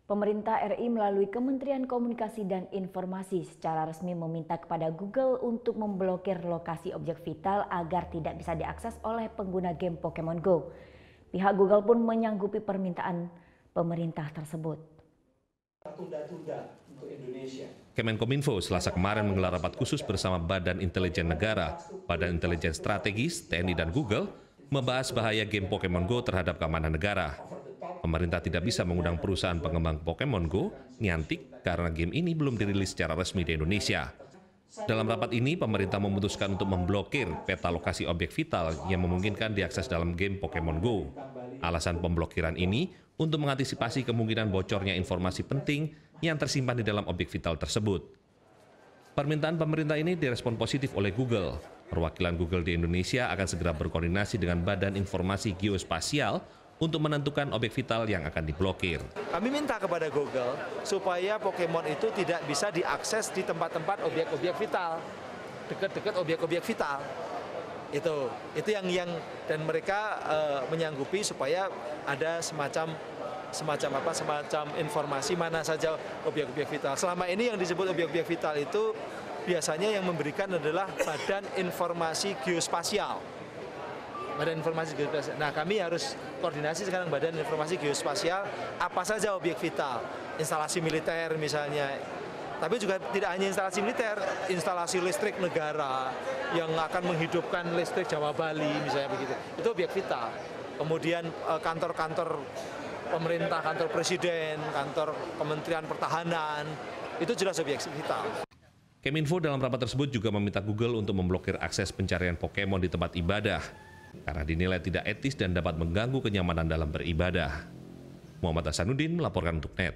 Pemerintah RI melalui Kementerian Komunikasi dan Informasi secara resmi meminta kepada Google untuk memblokir lokasi objek vital agar tidak bisa diakses oleh pengguna game Pokemon Go. Pihak Google pun menyanggupi permintaan pemerintah tersebut. Kemenkominfo Selasa kemarin menggelar rapat khusus bersama Badan Intelijen Negara, Badan Intelijen Strategis, TNI dan Google membahas bahaya game Pokemon Go terhadap keamanan negara. Pemerintah tidak bisa mengundang perusahaan pengembang Pokemon Go, Niantic, karena game ini belum dirilis secara resmi di Indonesia. Dalam rapat ini, pemerintah memutuskan untuk memblokir peta lokasi objek vital yang memungkinkan diakses dalam game Pokemon Go. Alasan pemblokiran ini untuk mengantisipasi kemungkinan bocornya informasi penting yang tersimpan di dalam objek vital tersebut. Permintaan pemerintah ini direspon positif oleh Google. Perwakilan Google di Indonesia akan segera berkoordinasi dengan Badan Informasi Geospasial untuk menentukan objek vital yang akan diblokir. Kami minta kepada Google supaya Pokemon itu tidak bisa diakses di tempat-tempat objek-objek vital, dekat-dekat objek-objek vital. Itu yang dan mereka menyanggupi supaya ada semacam informasi mana saja objek-objek vital. Selama ini yang disebut objek-objek vital itu biasanya yang memberikan adalah Badan Informasi Geospasial. Badan Informasi Geospasial. Nah, kami harus koordinasi sekarang Badan Informasi Geospasial, apa saja objek vital, instalasi militer misalnya. Tapi juga tidak hanya instalasi militer, instalasi listrik negara yang akan menghidupkan listrik Jawa Bali misalnya begitu. Itu objek vital. Kemudian kantor-kantor pemerintah, kantor presiden, kantor Kementerian Pertahanan, itu jelas objek vital. Keminfo dalam rapat tersebut juga meminta Google untuk memblokir akses pencarian Pokemon di tempat ibadah, karena dinilai tidak etis dan dapat mengganggu kenyamanan dalam beribadah. Muhammad Hasanuddin melaporkan untuk NET.